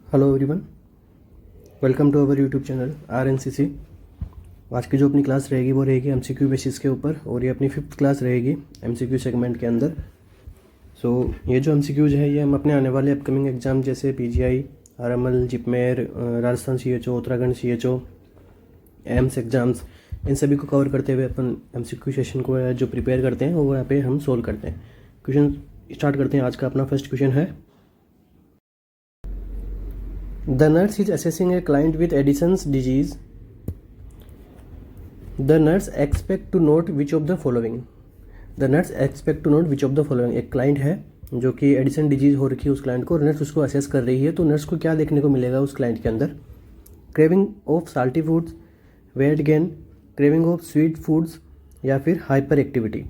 Hello everyone, welcome to our YouTube channel RNCC। आज की जो अपनी क्लास रहेगी वो रहेगी MCQ बेसिस के ऊपर, और ये अपनी 5th क्लास रहेगी MCQ सेगमेंट के अंदर। ये जो MCQs है ये हम अपने आने वाले अपकमिंग एग्ज़ाम जैसे PGI, RML, JIPMER, Rajasthan CHO, Uttarakhand CHO, AIIMS exams, इन सभी को कवर करते हुए अपन MCQ सेशन को जो प्रिपेयर करते हैं वो यहाँ पे हम सोल्व करते हैं। क्वेश्चन स्टार्ट करते हैं। आज का अपना फर्स्ट क्वेश्चन है, The nurse is assessing a client with Addison's disease. The nurse expect to note which of the following. The nurse expect to note which of the following. एक client है जो कि एडिसन डिजीज हो रखी है उस client को, nurse उसको असेस कर रही है। तो नर्स को क्या देखने को मिलेगा उस क्लाइंट के अंदर? Craving of salty foods, weight gain, craving of sweet foods, या फिर हाइपर एक्टिविटी।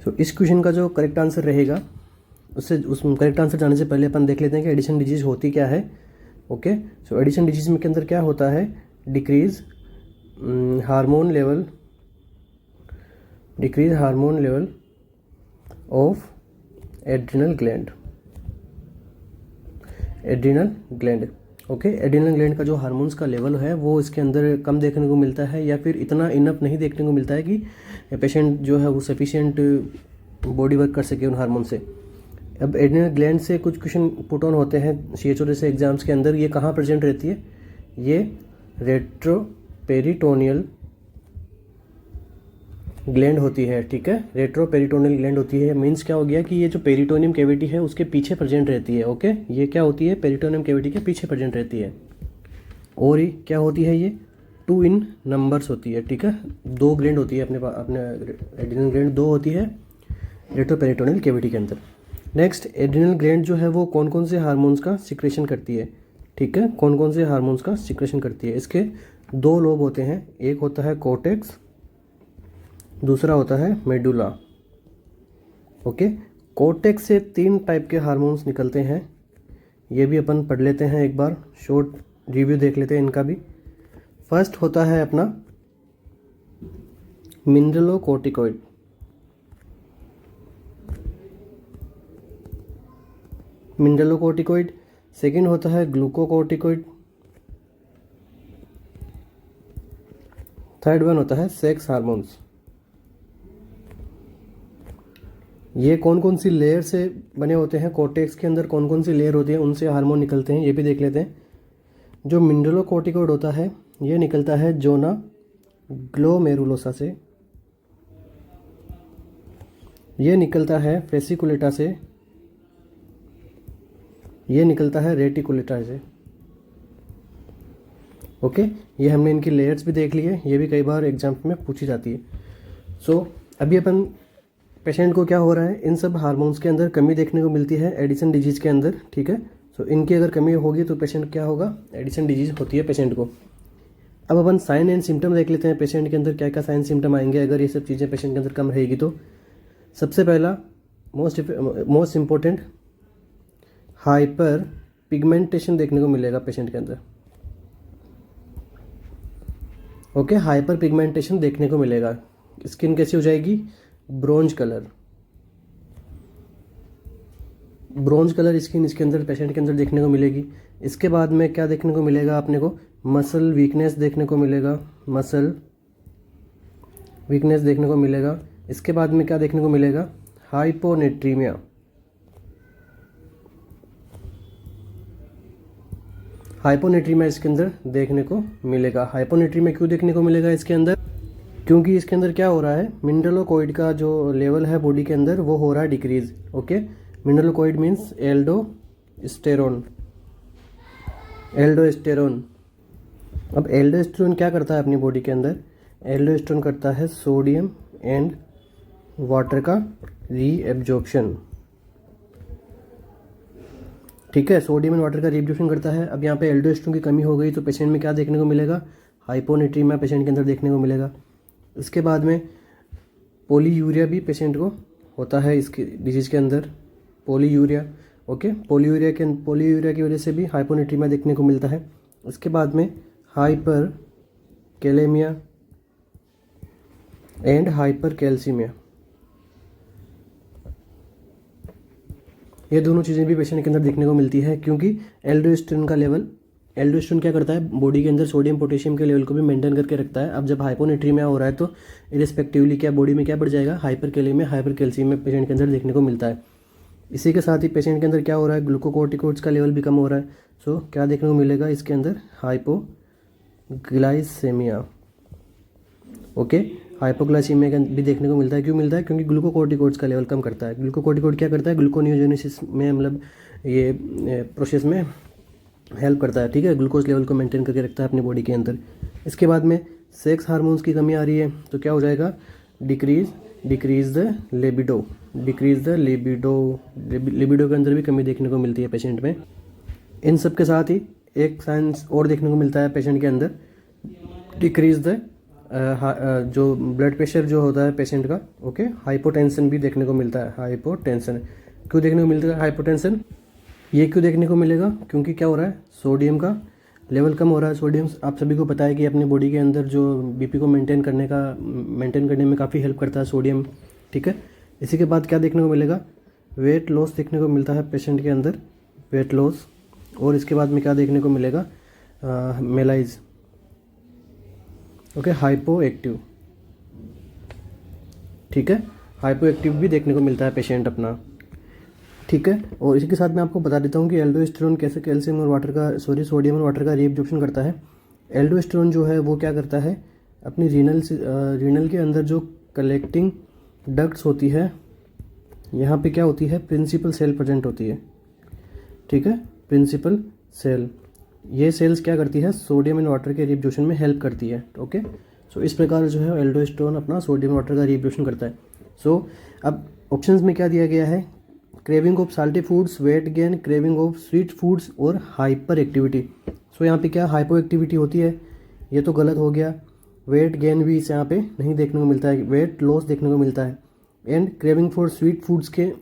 तो इस क्वेश्चन का जो करेक्ट आंसर रहेगा उस करेक्ट आंसर जाने से पहले अपन देख लेते हैं कि एडिशन डिजीज होती क्या है। ओके, सो एडिशन डिजीज में के अंदर क्या होता है? Decrease hormone level of adrenal gland. Okay, adrenal gland का जो हार्मोन्स का लेवल है वो इसके अंदर कम देखने को मिलता है, या फिर इतना इनफ नहीं देखने को मिलता है कि पेशेंट जो है वो सफिशिएंट बॉडी वर्क कर सके उन हार्मोन से। अब एड्रिनल ग्लैंड से कुछ क्वेश्चन पुट ऑन होते हैं CHO जैसे एग्जाम्स के अंदर। ये कहाँ प्रेजेंट रहती है? ये रेट्रोपेरिटोनियल ग्लैंड होती है। ठीक है, रेट्रोपेरिटोनियल ग्लैंड होती है। मीन्स क्या हो गया कि ये जो पेरिटोनियम कैविटी है उसके पीछे प्रेजेंट रहती है। ओके, ये क्या होती है? पेरिटोनियम कैविटी के पीछे प्रेजेंट रहती है। और ये क्या होती है? ये 2 इन नंबर्स होती है। ठीक है, 2 ग्लैंड होती है अपने एड्रिनल ग्लैंड 2 होती है रेट्रोपेरिटोनियल कैविटी के अंदर। नेक्स्ट, एड्रिनल ग्लैंड जो है वो कौन कौन से हार्मोन्स का सिक्रेशन करती है? ठीक है, कौन कौन से हार्मोन्स का सिक्रेशन करती है? इसके 2 लोब होते हैं, एक होता है कोर्टेक्स, दूसरा होता है मेडुला। ओके, कोर्टेक्स से 3 टाइप के हार्मोन्स निकलते हैं, ये भी अपन पढ़ लेते हैं, एक बार शॉर्ट रिव्यू देख लेते हैं इनका भी। फर्स्ट होता है अपना मिनरलोकॉर्टिकॉइड। सेकंड होता है ग्लूकोकॉर्टिकॉइड, थर्ड वन होता है सेक्स हार्मोन्स। ये कौन कौन सी लेयर से बने होते हैं? कोर्टेक्स के अंदर कौन कौन सी लेयर होती है उनसे हार्मोन निकलते हैं, ये भी देख लेते हैं। जो मिनरलोकॉर्टिकॉइड होता है ये निकलता है जोना ग्लोमेरुलोसा से, ये निकलता है फेसिकुलेटा से, ये निकलता है रेटिकुलेटा से। ओके, ये हमने इनकी लेयर्स भी देख ली है, ये भी कई बार एग्जाम में पूछी जाती है। अभी अपन पेशेंट को क्या हो रहा है, इन सब हार्मोन्स के अंदर कमी देखने को मिलती है एडिसन डिजीज़ के अंदर। ठीक है, इनकी अगर कमी होगी तो पेशेंट क्या होगा? एडिसन डिजीज़ होती है पेशेंट को। अब अपन साइन एंड सिम्टम देख लेते हैं, पेशेंट के अंदर क्या क्या साइन सिम्टम आएंगे अगर ये सब चीज़ें पेशेंट के अंदर कम रहेगी तो। सबसे पहला मोस्ट इम्पोर्टेंट, हाइपर पिगमेंटेशन देखने को मिलेगा पेशेंट के अंदर। ओके, हाइपर पिगमेंटेशन देखने को मिलेगा। स्किन कैसी हो जाएगी? ब्रोंज कलर स्किन इसके अंदर पेशेंट के अंदर देखने को मिलेगी। इसके बाद में क्या देखने को मिलेगा अपने को? मसल वीकनेस देखने को मिलेगा। इसके बाद में क्या देखने को मिलेगा? हाइपोनेट्रीमिया। इसके अंदर देखने को मिलेगा। हाइपोनेट्रीमिया क्यों देखने को मिलेगा इसके अंदर? क्योंकि इसके अंदर क्या हो रहा है? मिनरलोकॉइड का जो लेवल है बॉडी के अंदर वो हो रहा है decrease. Okay, mineralocorticoid means aldosterone. अब एल्डोस्टेरोन क्या करता है अपनी बॉडी के अंदर? एल्डोस्टेरोन करता है सोडियम एंड वाटर का रीएब्जॉर्प्शन। ठीक है, सोडियम एंड वाटर का रीएब्जॉर्प्शन करता है। अब यहाँ पे एल्डोस्टेरोन की कमी हो गई तो पेशेंट में क्या देखने को मिलेगा? हाइपोनेट्रीमिया पेशेंट के अंदर देखने को मिलेगा। इसके बाद में पॉलीयूरिया भी पेशेंट को होता है इसके डिजीज़ के अंदर, पॉलीयूरिया। ओके, पॉलीयूरिया की वजह से भी हाइपोनेट्रीमिया देखने को मिलता है। इसके बाद में hyper kalaemia and hyper calcaemia. ये दोनों चीज़ें भी पेशेंट के अंदर देखने को मिलती है, क्योंकि एल्डोस्टेरोन का लेवल, एल्डोस्टेरोन क्या करता है, बॉडी के अंदर सोडियम पोटेशियम के लेवल को भी मेंटेन करके रखता है। अब जब हाइपोनेट्रीमिया हो रहा है तो इरिस्पेक्टिवली क्या बॉडी में क्या बढ़ जाएगा, हाइपरकैलेमिया, हाइपरकैल्सीमिया पेशेंट के अंदर देखने को मिलता है। इसी के साथ ही पेशेंट के अंदर क्या हो रहा है, ग्लूकोकोर्टिकोइड्स का लेवल भी कम हो रहा है। सो क्या देखने को मिलेगा इसके अंदर, हाइपोग्लाइसेमिया। ओके, हाइपोग्लाइसीमिया भी देखने को मिलता है। क्यों मिलता है, क्योंकि ग्लूकोकोर्टिकोइड्स का लेवल कम करता है। ग्लूकोकोर्टिकोइड क्या करता है, ग्लूकोनियोजेनेसिस में मतलब ये प्रोसेस में हेल्प करता है, ठीक है, ग्लूकोज लेवल को मेंटेन करके रखता है अपनी बॉडी के अंदर। इसके बाद में सेक्स हार्मोन्स की कमी आ रही है तो क्या हो जाएगा, डिक्रीज द लिबिडो, लिबिडो के अंदर भी कमी देखने को मिलती है पेशेंट में। इन सब के साथ ही एक साइंस और देखने को मिलता है पेशेंट के अंदर, डिक्रीज द जो ब्लड प्रेशर जो होता है पेशेंट का, ओके, हाइपोटेंशन भी देखने को मिलता है। हाइपोटेंशन क्यों देखने को मिलता है, हाइपोटेंशन ये क्यों देखने को मिलेगा, क्योंकि क्या हो रहा है, सोडियम का लेवल कम हो रहा है। सोडियम आप सभी को पता है कि अपनी बॉडी के अंदर जो बीपी को मेंटेन करने में काफ़ी हेल्प करता है सोडियम, ठीक है। इसी के बाद क्या देखने को मिलेगा, वेट लॉस देखने को मिलता है पेशेंट के अंदर, वेट लॉस। और इसके बाद में क्या देखने को मिलेगा, मेलाइज, ओके, हाइपो एक्टिव, ठीक है, हाइपो एक्टिव भी देखने को मिलता है पेशेंट अपना, ठीक है। और इसी के साथ मैं आपको बता देता हूँ कि एल्डोस्टेरोन कैसे कैल्शियम और वाटर का सोडियम और वाटर का रीअब्जॉर्प्शन करता है। एल्डोस्टेरोन जो है वो क्या करता है, अपनी रीनल के अंदर जो कलेक्टिंग डक्ट्स होती है, यहाँ पे क्या होती है, प्रिंसिपल सेल प्रेजेंट होती है, ठीक है, प्रिंसिपल सेल। ये सेल्स क्या करती है, सोडियम एंड वाटर के रीअब्जॉर्प्शन में हेल्प करती है, ओके। सो इस प्रकार जो है एल्डोस्टेरोन अपना सोडियम वाटर का रीअब्जॉर्प्शन करता है। सो अब ऑप्शंस में क्या दिया गया है, craving of salty foods, weight gain, craving of sweet foods और हाइपर एक्टिविटी। सो यहाँ पे क्या हाइपो एक्टिविटी होती है, ये तो गलत हो गया। वेट गेन भी इस यहाँ पे नहीं देखने को मिलता है, वेट लॉस देखने को मिलता है। And craving for sweet foods के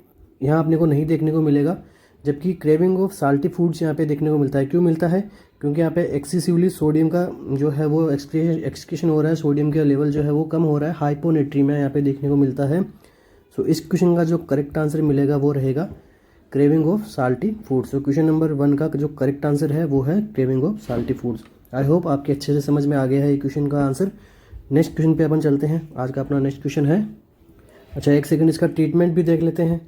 यहाँ अपने को नहीं देखने को मिलेगा, जबकि क्रेविंग ऑफ साल्टी फूड्स यहाँ पे देखने को मिलता है। क्यों मिलता है, क्योंकि यहाँ पे एक्सेसिवली सोडियम का जो है वो एक्सक्रीशन हो रहा है, सोडियम का लेवल जो है वो कम हो रहा है, हाइपोनेट्रीमिया यहाँ पे देखने को मिलता है। सो इस क्वेश्चन का जो करेक्ट आंसर मिलेगा वो रहेगा क्रेविंग ऑफ साल्टी फूड्स। तो क्वेश्चन नंबर 1 का जो करेक्ट आंसर है वो है craving of salty foods. I hope आपके अच्छे से समझ में आ गया है ये क्वेश्चन का आंसर। नेक्स्ट क्वेश्चन पे अपन चलते हैं। आज का अपना नेक्स्ट क्वेश्चन है, अच्छा एक सेकंड इसका ट्रीटमेंट भी देख लेते हैं।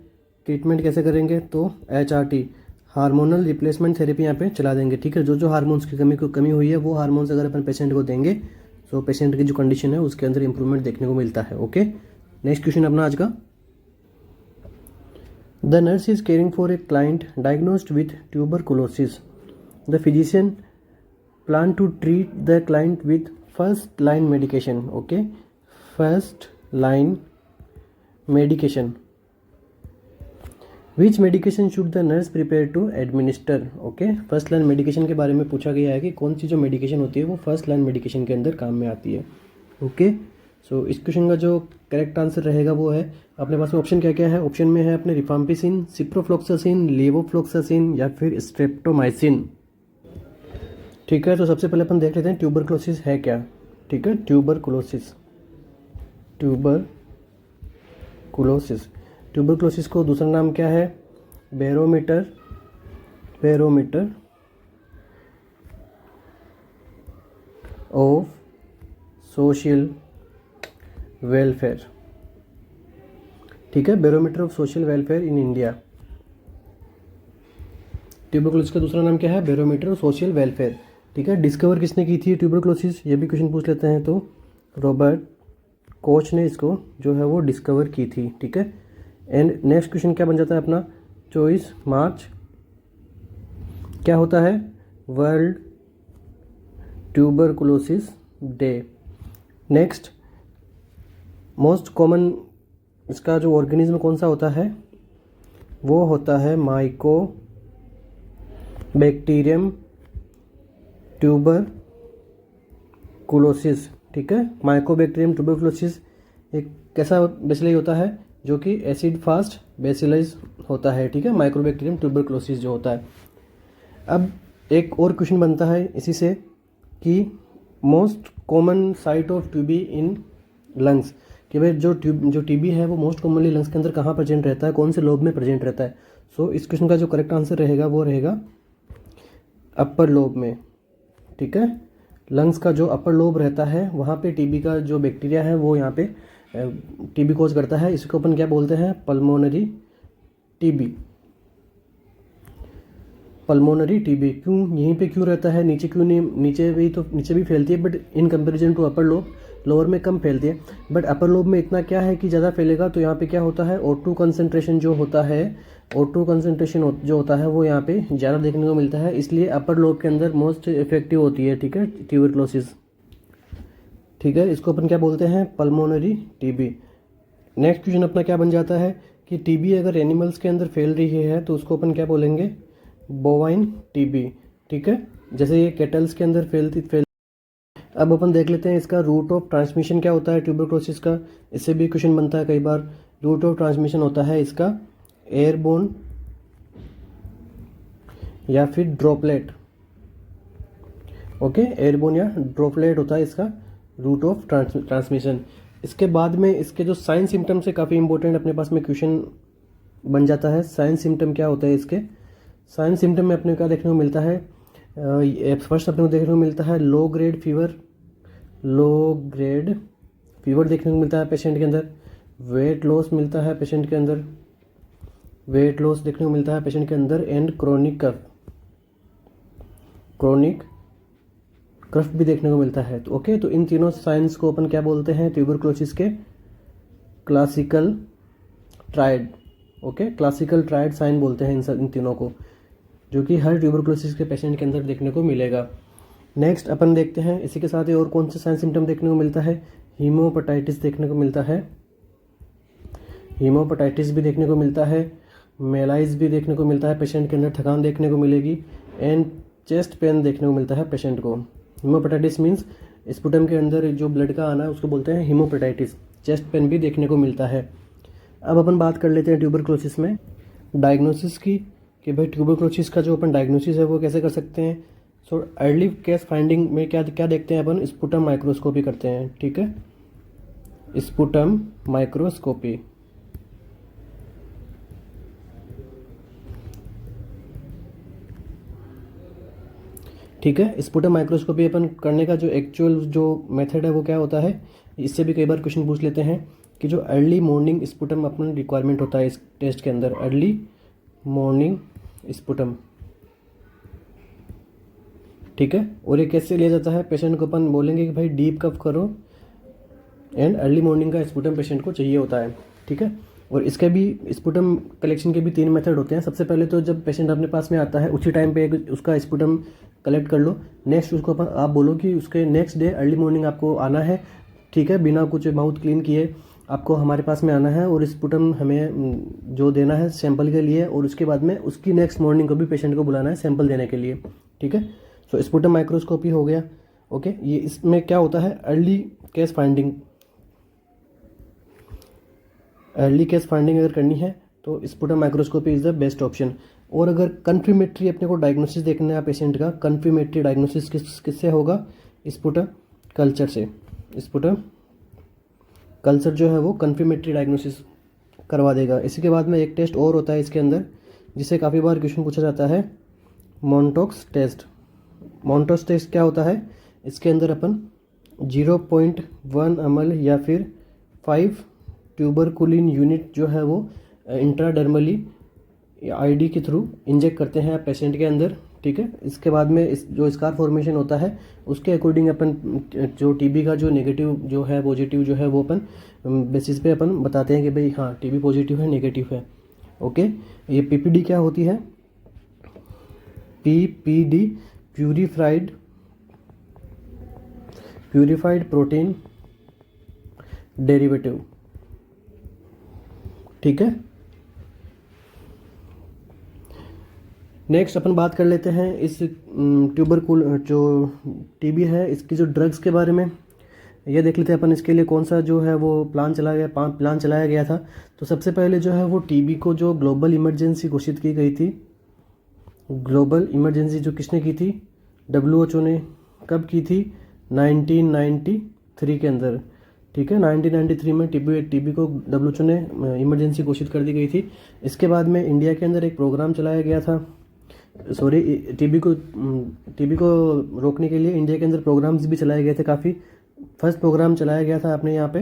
ट्रीटमेंट कैसे करेंगे, तो HRT हार्मोनल रिप्लेसमेंट थेरेपी यहाँ पे चला देंगे, ठीक है। जो हार्मोन्स की कमी हुई है वो हार्मोन्स अगर अपन पेशेंट को देंगे तो पेशेंट की जो कंडीशन है उसके अंदर इंप्रूवमेंट देखने को मिलता है, ओके। नेक्स्ट क्वेश्चन अपना आज का, The nurse is caring for a client diagnosed with tuberculosis. The physician plan to treat the client with first line medication. Okay, first line medication. Which medication should the nurse prepare to administer? Okay, first line medication के बारे में पूछा गया है कि कौन सी जो medication होती है वो फर्स्ट लाइन मेडिकेशन के अंदर काम में आती है, ओके। सो इस क्वेश्चन का जो करेक्ट आंसर रहेगा वो है, अपने पास में ऑप्शन क्या क्या है, ऑप्शन में है अपने रिफाम्पिसिन, सिप्रोफ्लोक्सासिन, लेवोफ्लोक्सासिन या फिर स्ट्रेप्टोमाइसिन, ठीक है। तो सबसे पहले अपन देख लेते हैं ट्यूबरक्लोसिस है क्या, ठीक है। ट्यूबरक्लोसिस को दूसरा नाम क्या है, बैरोमीटर ऑफ सोशल वेलफेयर, ठीक है, barometer of social welfare in India. Tuberculosis का दूसरा नाम क्या है, बैरोमीटर ऑफ सोशल वेलफेयर, ठीक है। डिस्कवर किसने की थी ट्यूबरक्लोसिस, ये भी क्वेश्चन पूछ लेते हैं। तो रॉबर्ट कोच ने इसको जो है वो डिस्कवर की थी, ठीक है। एंड नेक्स्ट क्वेश्चन क्या बन जाता है अपना, 24 मार्च क्या होता है, world tuberculosis day. Next most common इसका जो ऑर्गेनिज्म कौन सा होता है, वो होता है माइकोबैक्टीरियम ट्यूबरकुलोसिस, ठीक है। माइकोबैक्टीरियम ट्यूबरकुलोसिस एक कैसा बेसिलस होता है, जो कि एसिड फास्ट बेसिलस होता है, ठीक है, माइकोबैक्टीरियम ट्यूबरकुलोसिस जो होता है। अब एक और क्वेश्चन बनता है इसी से कि most common site of TB in lungs, कि भाई जो टीबी है वो मोस्ट कॉमनली लंग्स के अंदर कहाँ प्रेजेंट रहता है, कौन से लोब में प्रेजेंट रहता है। सो इस क्वेश्चन का जो करेक्ट आंसर रहेगा वो रहेगा अपर लोब में, ठीक है। लंग्स का जो अपर लोब रहता है वहाँ पे टीबी का जो बैक्टीरिया है वो यहाँ पे टीबी कोज करता है। इसको अपन क्या बोलते हैं, पल्मोनरी टीबी। पल्मोनरी टीबी क्यों यहीं पे क्यों रहता है, नीचे क्यों नहीं, नीचे भी तो नीचे भी फैलती है but in comparison to upper lobe, lower में कम फैलती है। बट अपर लोब में इतना क्या है कि ज़्यादा फैलेगा, तो यहाँ पे क्या होता है O2 कंसनट्रेशन जो होता है, O2 कंसनट्रेशन जो होता है वो यहाँ पे ज़्यादा देखने को मिलता है, इसलिए अपर लोब के अंदर मोस्ट इफेक्टिव होती है, ठीक है, ट्यूबरक्लोसिस, ठीक है। इसको अपन क्या बोलते हैं, पल्मोनरी टीबी। नेक्स्ट क्वेश्चन अपना क्या बन जाता है कि टीबी अगर एनिमल्स के अंदर फैल रही है तो उसको अपन क्या बोलेंगे, बोवाइन टीबी, ठीक है। जैसे ये कैटल्स के अंदर फैल। अब अपन देख लेते हैं इसका रूट ऑफ ट्रांसमिशन क्या होता है ट्यूबरक्लोसिस का। इससे भी क्वेश्चन बनता है कई बार। रूट ऑफ ट्रांसमिशन होता है इसका एयरबोर्न या फिर ड्रॉपलेट, ओके, एयरबोर्न या ड्रॉपलेट होता है इसका रूट ऑफ ट्रांसमिशन। इसके बाद में इसके जो साइन सिम्टम से काफ़ी इंपॉर्टेंट अपने पास में क्वेश्चन बन जाता है। साइन सिम्टम क्या होता है इसके, साइन सिम्टम में अपने क्या देखने को मिलता है, फर्स्ट अपने को देखने को मिलता है low grade fever, low grade fever देखने को मिलता है पेशेंट के अंदर। वेट लॉस मिलता है पेशेंट के अंदर, वेट लॉस देखने को मिलता है पेशेंट के अंदर। And chronic cough, chronic cough भी देखने को मिलता है। तो ओके, तो इन तीनों साइंस को अपन क्या बोलते हैं ट्यूबरक्लोसिस के, classical triad, okay, classical triad sign बोलते हैं इन तीनों को, जो कि हर ट्यूबरक्लोसिस के पेशेंट के अंदर देखने को मिलेगा। नेक्स्ट अपन देखते हैं इसी के साथ ही और कौन से साइन सिम्टम देखने को मिलता है, हीमोपेटाइटिस देखने को मिलता है, हीमोपेटाइटिस भी देखने को मिलता है। मेलाइज भी देखने को मिलता है पेशेंट के अंदर, थकान देखने को मिलेगी। एंड चेस्ट पेन देखने को मिलता है पेशेंट को। हीमोपेटाइटिस मीन्स स्पुटम के अंदर जो ब्लड का आना है उसको बोलते हैं हीमोपेटाइटिस। चेस्ट पेन भी देखने को मिलता है। अब अपन बात कर लेते हैं ट्यूबरक्लोसिस में डायग्नोसिस की, कि भाई ट्यूबरक्लोसिस का जो अपन डायग्नोसिस है वो कैसे कर सकते हैं। सो अर्ली केस फाइंडिंग में क्या क्या देखते हैं अपन, स्पुटम माइक्रोस्कोपी करते हैं, ठीक है, स्पुटम माइक्रोस्कोपी, ठीक है। स्पुटम माइक्रोस्कोपी अपन करने का जो एक्चुअल जो मेथड है वो क्या होता है, इससे भी कई बार क्वेश्चन पूछ लेते हैं कि जो अर्ली मॉर्निंग स्पुटम अपना रिक्वायरमेंट होता है इस टेस्ट के अंदर, अर्ली मॉर्निंग स्पुटम, ठीक है। और ये कैसे लिया जाता है, पेशेंट को अपन बोलेंगे कि भाई डीप कफ करो एंड अर्ली मॉर्निंग का स्पुटम पेशेंट को चाहिए होता है, ठीक है। और इसके भी स्पुटम कलेक्शन के भी 3 मेथड होते हैं। सबसे पहले तो जब पेशेंट अपने पास में आता है उसी टाइम पे उसका स्पुटम कलेक्ट कर लो। नेक्स्ट उसको अपन आप बोलो कि उसके नेक्स्ट डे अर्ली मॉर्निंग आपको आना है, ठीक है, बिना कुछ माउथ क्लीन किए आपको हमारे पास में आना है और स्पुटम हमें जो देना है सैंपल के लिए, और उसके बाद में उसकी नेक्स्ट मॉर्निंग को भी पेशेंट को बुलाना है सैंपल देने के लिए, ठीक है। सो स्पुटम माइक्रोस्कोपी हो गया, ओके। ये इसमें क्या होता है, early case finding, early case finding अगर करनी है तो sputum microscopy is the best option. और अगर कन्फर्मेटरी अपने को डायग्नोसिस देखना है पेशेंट का, कन्फर्मेटरी डायग्नोसिस किससे होगा, स्पुटम कल्चर से। स्पुटम कल्चर जो है वो कन्फर्मेटरी डायग्नोसिस करवा देगा। इसी के बाद में एक टेस्ट और होता है इसके अंदर जिससे काफ़ी बार क्वेश्चन पूछा जाता है, मॉन्टॉक्स टेस्ट। मॉन्टॉक्स टेस्ट क्या होता है, इसके अंदर अपन 0.1 ml या फिर 5 ट्यूबरकुलिन यूनिट जो है वो इंट्राडर्मली आईडी के थ्रू इंजेक्ट करते हैं पेशेंट के अंदर, ठीक है। इसके बाद में इस जो स्कार फॉर्मेशन होता है उसके अकॉर्डिंग अपन जो टीबी का जो नेगेटिव जो है पॉजिटिव जो है वो अपन बेसिस पे अपन बताते हैं कि भाई हाँ टीबी पॉजिटिव है नेगेटिव है, ओके। ये पीपीडी क्या होती है, पीपीडी प्यूरिफाइड प्रोटीन डेरिवेटिव, ठीक है। नेक्स्ट अपन बात कर लेते हैं इस ट्यूबरकुल जो टीबी है इसकी जो ड्रग्स के बारे में। ये देख लेते हैं अपन इसके लिए कौन सा जो है वो प्लान चलाया गया था। तो सबसे पहले जो है वो टीबी को जो ग्लोबल इमरजेंसी घोषित की गई थी, ग्लोबल इमरजेंसी जो किसने की थी, WHO ने कब की थी, 1993 के अंदर, ठीक है। 1993 में टीबी को WHO ने इमरजेंसी घोषित कर दी गई थी। इसके बाद में इंडिया के अंदर एक प्रोग्राम चलाया गया था, सॉरी टीबी को रोकने के लिए इंडिया के अंदर प्रोग्राम्स भी चलाए गए थे काफ़ी। फर्स्ट प्रोग्राम चलाया गया था अपने यहाँ पे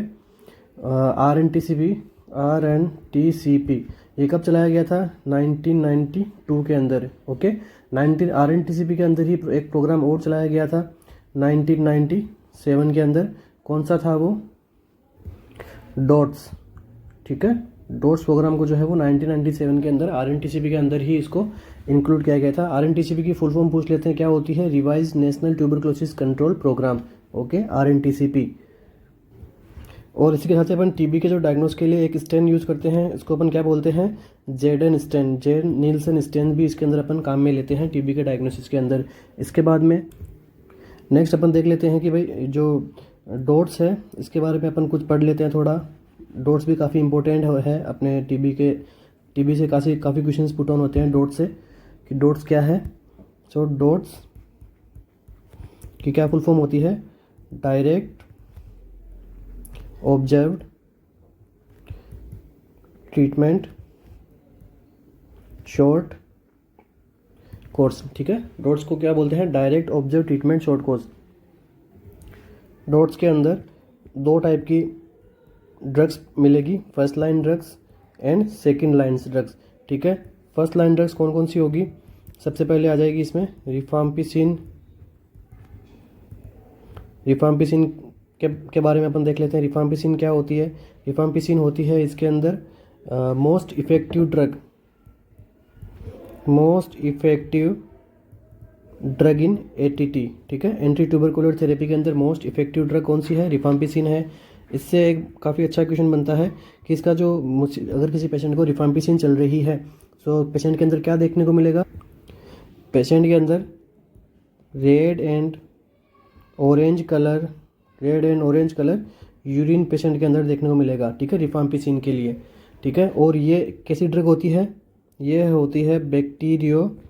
RNTCP। ये कब चलाया गया था? 1992 के अंदर। ओके, RNTCP के अंदर ही एक प्रोग्राम और चलाया गया था 1997 के अंदर। कौन सा था वो? डॉट्स। ठीक है, डॉट्स प्रोग्राम को जो है वो 1997 के अंदर RNTCP के अंदर ही इसको इंक्लूड किया गया था। RNTCP की फुल फॉर्म पूछ लेते हैं, क्या होती है? Revise national tuberculosis control programme. Okay, RNTCP। और इसी के साथ अपन टीबी के जो डायग्नोस के लिए एक स्टेन यूज़ करते हैं, इसको अपन क्या बोलते हैं? जेडन स्टेन, जेड नीलसन स्टेन भी इसके अंदर अपन काम में लेते हैं टीबी के डायग्नोसिस के अंदर। इसके बाद में नेक्स्ट अपन देख लेते हैं कि भाई जो डॉट्स है इसके बारे में अपन कुछ पढ़ लेते हैं थोड़ा। डॉट्स भी काफ़ी इंपॉर्टेंट है अपने टीबी से काफ़ी क्वेश्चंस पुट ऑन होते हैं डॉट्स से, कि डॉट्स क्या है। सो डॉट्स की क्या फुल फॉर्म होती है? Direct observed treatment short course. ठीक है, डॉट्स को क्या बोलते हैं? Direct observe treatment short course. Dots के अंदर दो टाइप की ड्रग्स मिलेगी, first line drugs and second line drugs. ठीक है, फर्स्ट लाइन ड्रग्स कौन कौन सी होगी? सबसे पहले आ जाएगी इसमें रिफाम्पिसिन के बारे में अपन देख लेते हैं। रिफाम्पिसिन क्या होती है? रिफाम्पिसिन होती है इसके अंदर most effective drug in ATT। ठीक है, एंटी ट्यूबरकुलर थेरेपी के अंदर मोस्ट इफेक्टिव ड्रग कौन सी है? रिफाम्पिसिन है। इससे एक काफ़ी अच्छा क्वेश्चन बनता है कि इसका जो अगर किसी पेशेंट को रिफाम्पिसिन चल रही है तो पेशेंट के अंदर क्या देखने को मिलेगा? पेशेंट के अंदर red and orange colour urine patient के अंदर देखने को मिलेगा। ठीक है, रिफाम्पिसिन के लिए। ठीक है, और ये कैसी ड्रग होती है? ये होती है बैक्टीरियोसाइडल।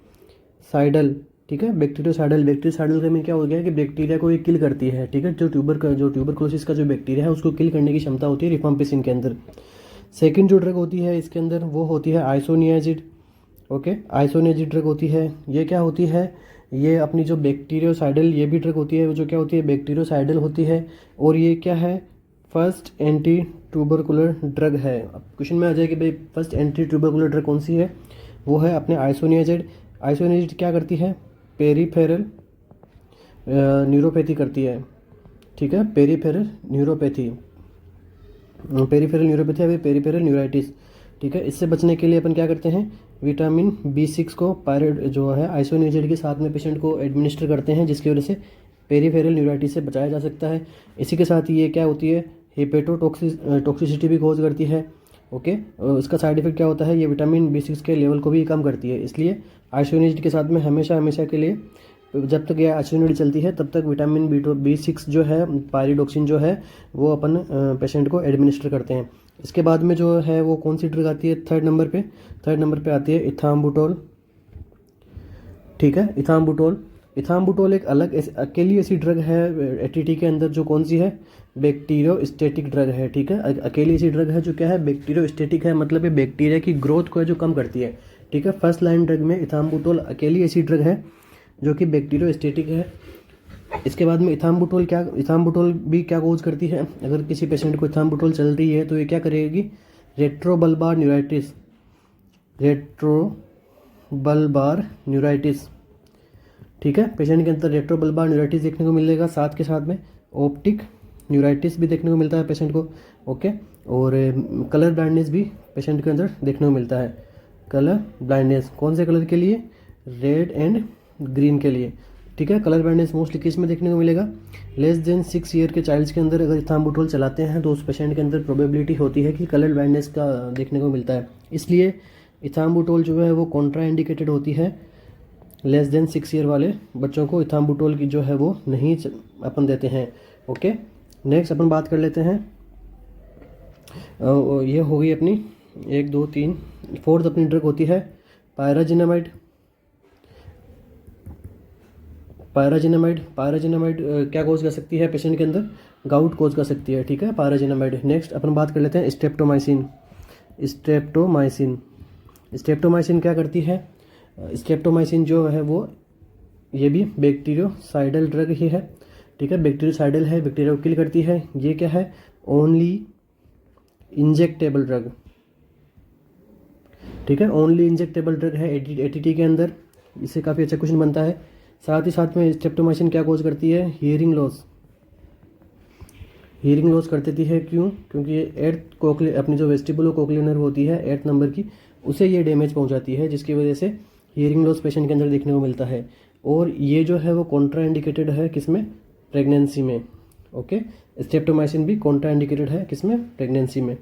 ठीक है, बैक्टीरियोसाइडल का मीन क्या हो गया कि बैक्टीरिया को ये किल करती है। ठीक है, जो ट्यूबरक्लोसिस का जो बैक्टीरिया है उसको किल करने की क्षमता होती है रिफाम्पिसिन के अंदर। सेकंड जो ड्रग होती है इसके अंदर वो होती है आइसोनियाजिड। ओके, आइसोनियाजिड ड्रग होती है। ये क्या होती है? ये अपनी जो बैक्टीरियोसाइडल ये भी ड्रग होती है, जो क्या होती है? बैक्टीरियोसाइडल होती है। और ये क्या है? फर्स्ट एंटी ट्यूबरकुलर ड्रग है। अब क्वेश्चन में आ जाए कि भाई फर्स्ट एंटी ट्यूबरकुलर ड्रग कौन सी है? वो है अपने आइसोनियाजिड। आइसोनियाजिड क्या करती है? पेरीफेरल न्यूरोपैथी करती है। ठीक है, पेरीफेरल न्यूरोपैथी या पेरीफेरल न्यूराइटिस। ठीक है, इससे बचने के लिए अपन क्या करते हैं? विटामिन B6 को पायरेट जो है आइसोनियाजिड के साथ में पेशेंट को एडमिनिस्टर करते हैं, जिसकी वजह से पेरीफेरल न्यूराइटिस से बचाया जा सकता है। इसी के साथ ये क्या होती है? हेपेटोटॉक्सिसिटी भी कॉज करती है। ओके, इसका साइड इफेक्ट क्या होता है? ये विटामिन B6 के लेवल को भी कम करती है। इसलिए आइसोनियाजिड के साथ में हमेशा के लिए जब तक ये आइसोनियाजिड चलती है तब तक विटामिन B6 जो है, पायरिडोक्सिन जो है, वो अपन पेशेंट को एडमिनिस्टर करते हैं। इसके बाद में जो है वो कौन सी ड्रग आती है? थर्ड नंबर पे आती है इथाम्बुटोल। ठीक है, इथाम्बुटोल एक अलग अकेली ऐसी ड्रग है ATT के अंदर जो कौन सी है? बैक्टीरियोस्टेटिक ड्रग है। ठीक है, अकेली ऐसी ड्रग है जो क्या है? बैक्टीरियोस्टेटिक है, मतलब ये बैक्टीरिया की ग्रोथ को है जो कम करती है। ठीक है, फर्स्ट लाइन ड्रग में इथाम्बुटोल अकेली ऐसी ड्रग है जो कि बैक्टीरियोस्टेटिक है। इसके बाद में इथाम्बुटोल भी क्या कोज करती है? अगर किसी पेशेंट को इथाम्बुटोल चल रही है तो ये क्या करेगी? रेट्रोबल्बार न्यूराइटिस। ठीक है, पेशेंट के अंदर रेट्रोबल्बार न्यूराइटिस देखने को मिलेगा। साथ के साथ में ऑप्टिक न्यूराइटिस भी देखने को मिलता है पेशेंट को। ओके, और कलर ब्लाइंडनेस भी पेशेंट के अंदर देखने को मिलता है। कलर ब्लाइंडनेस कौन से कलर के लिए? रेड एंड ग्रीन के लिए। ठीक है, कलर ब्लाइंडनेस मोस्टली किस में देखने को मिलेगा? लेस देन 6 ईयर के चाइल्ड्स के अंदर अगर इथाम्बुटोल चलाते हैं तो उस पेशेंट के अंदर प्रोबेबिलिटी होती है कि कलर ब्लाइंडनेस का देखने को मिलता है। इसलिए इथाम्बुटोल जो है वो कॉन्ट्रा इंडिकेटेड होती है। लेस देन 6 ईयर वाले बच्चों को इथाम्बुटोल की जो है वो नहीं अपन देते हैं। ओके, नेक्स्ट अपन बात कर लेते हैं, ये हो गई अपनी 1 2 3। फोर्थ अपनी ड्रग होती है पायराजिनामाइड। पायराजिनामाइड क्या कोज कर सकती है पेशेंट के अंदर? गाउट कोज कर सकती है, ठीक है, पाराजिनामाइड। नेक्स्ट अपन बात कर लेते हैं स्ट्रेप्टोमाइसिन। स्ट्रेप्टोमाइसिन क्या करती है? स्ट्रेप्टोमाइसिन जो है वो ये भी बैक्टीरियोसाइडल ड्रग ही है, ठीक है, बैक्टीरियोसाइडल है, बैक्टीरिया को किल करती है। ये क्या है? ओनली इंजेक्टेबल ड्रग, ठीक है, ओनली इंजेक्टेबल ड्रग है एटीटी के अंदर। इससे काफ़ी अच्छा क्वेश्चन बनता है। साथ ही साथ में स्ट्रेप्टोमाइसिन क्या कोज करती है? हियरिंग लॉस कर देती है। क्यों? क्योंकि ये एर्थ कोक्लियर, अपनी जो वेस्टिबुलो कोक्लियर नर्व होती है 8 नंबर की, उसे ये डैमेज पहुंचाती है, जिसकी वजह से हियरिंग लॉस पेशेंट के अंदर देखने को मिलता है। और ये जो है वो कॉन्ट्राइंडिकेटेड है किसमें? प्रेगनेंसी में। ओके, स्ट्रेप्टोमाइसिन भी कॉन्ट्राइंडिकेटेड है किसमें? प्रेगनेंसी में।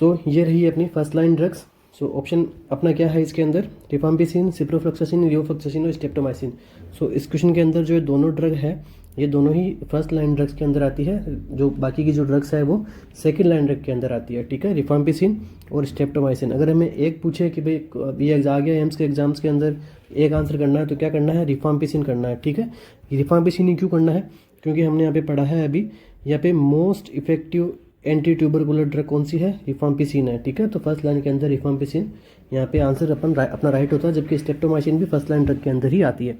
सो ये रही अपनी first line drugs. So option अपना क्या है इसके अंदर? रिफाम्पिसिन, सिप्रोफ्लोक्सासिन, लियोफ्लोक्सासिन और स्ट्रेप्टोमाइसिन। सो इस क्वेश्चन के अंदर जो ये दोनों ड्रग है, ये दोनों ही फर्स्ट लाइन ड्रग्स के अंदर आती है। जो बाकी की जो ड्रग्स है वो सेकंड लाइन ड्रग के अंदर आती है, ठीक है, रिफाम्पिसिन और स्ट्रेप्टोमाइसिन। अगर हमें एक पूछे कि भाई ये आ गया एम्स के एग्जाम्स के अंदर, एक आंसर करना है, तो क्या करना है? रिफाम्पिसिन करना है, ठीक है। रिफाम्पिसिन ही क्यों करना है? क्योंकि हमने यहाँ पे पढ़ा है अभी, यहाँ पे most effective anti tubercular drug कौन सी है? रिफाम्पिसिन है, ठीक है। तो फर्स्ट लाइन के अंदर रिफाम्पिसिन यहाँ पे आंसर अपना राइट होता है, जबकि स्ट्रेप्टोमाइसिन भी फर्स्ट लाइन ड्रग के अंदर ही आती है।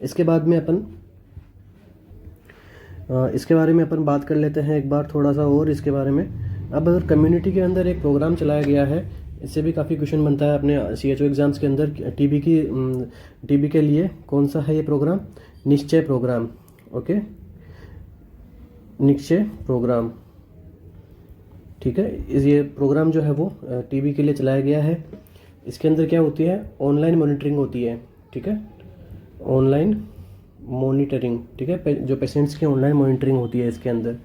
इसके बाद में इसके बारे में अपन बात कर लेते हैं एक बार थोड़ा सा और इसके बारे में। अब अगर कम्युनिटी के अंदर एक प्रोग्राम चलाया गया है, इससे भी काफ़ी क्वेश्चन बनता है अपने CHO एग्जाम्स के अंदर। टीबी के लिए कौन सा है ये प्रोग्राम? निश्चय प्रोग्राम। ओके, निश्चय प्रोग्राम, ठीक है। ये प्रोग्राम जो है वो टीबी के लिए चलाया गया है। इसके अंदर क्या होती है? ऑनलाइन मॉनिटरिंग होती है, ठीक है, ऑनलाइन मॉनिटरिंग, ठीक है, जो पेशेंट्स की ऑनलाइन मॉनिटरिंग होती है इसके अंदर।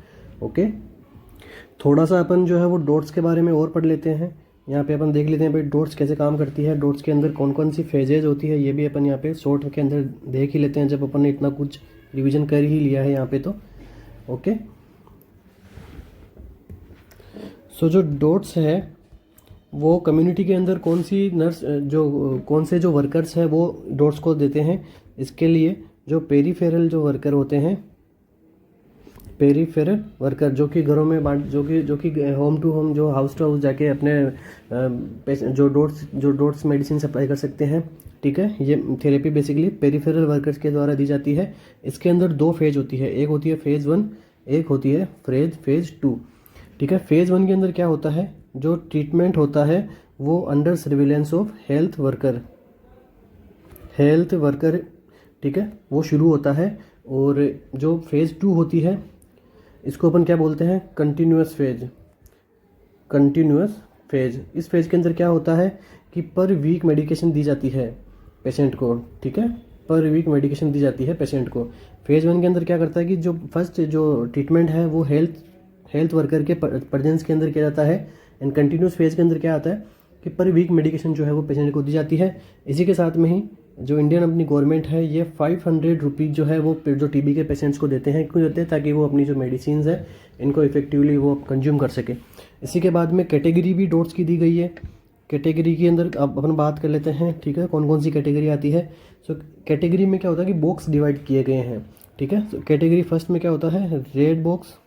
ओके, थोड़ा सा अपन जो है वो डॉट्स के बारे में और पढ़ लेते हैं। यहाँ पे अपन देख लेते हैं भाई डॉट्स कैसे काम करती है, डॉट्स के अंदर कौन कौन सी फेजेज होती है, ये भी अपन यहाँ पे शॉर्ट के अंदर देख ही लेते हैं, जब अपन ने इतना कुछ रिविजन कर ही लिया है यहाँ पे तो। ओके, सो जो डॉट्स है वो कम्युनिटी के अंदर कौन से जो वर्कर्स हैं वो डॉट्स को देते हैं? इसके लिए जो पेरीफेरल जो वर्कर होते हैं, पेरीफेरल वर्कर जो कि घरों में जो कि होम टू होम, जो हाउस टू हाउस जाके अपने जो डॉट्स मेडिसिन सप्लाई कर सकते हैं, ठीक है। ये थेरेपी बेसिकली पेरीफेरल वर्कर्स के द्वारा दी जाती है। इसके अंदर 2 फेज होती है, एक होती है फेज 1, एक होती है फेज 2, ठीक है। फेज 1 के अंदर क्या होता है? जो ट्रीटमेंट होता है वो under surveillance of health worker, ठीक है, वो शुरू होता है। और जो फेज 2 होती है इसको अपन क्या बोलते हैं? Continuous phase. इस फेज के अंदर क्या होता है कि पर वीक मेडिकेशन दी जाती है पेशेंट को, ठीक है, पर वीक मेडिकेशन दी जाती है पेशेंट को। फेज 1 के अंदर क्या करता है कि जो फर्स्ट जो ट्रीटमेंट है वो हेल्थ वर्कर के प्रेजेंस के अंदर किया जाता है। एंड कंटिन्यूस फेज के अंदर क्या आता है कि पर वीक मेडिकेशन जो है वो पेशेंट को दी जाती है। इसी के साथ में ही जो इंडियन अपनी गवर्नमेंट है ये 500 रुपीज़ जो है वो जो टीबी के पेशेंट्स को देते हैं। क्यों देते हैं? ताकि वो अपनी जो मेडिसिन है इनको इफेक्टिवली वो कंज्यूम कर सके। इसी के बाद में कैटेगरी भी डॉट्स की दी गई है। कैटेगरी के अंदर अब अपन बात कर लेते हैं, ठीक है, कौन कौन सी कैटेगरी आती है। सो कैटेगरी में क्या होता है कि बॉक्स डिवाइड किए गए हैं, ठीक है। तो कैटेगरी फर्स्ट में क्या होता है? रेड बॉक्स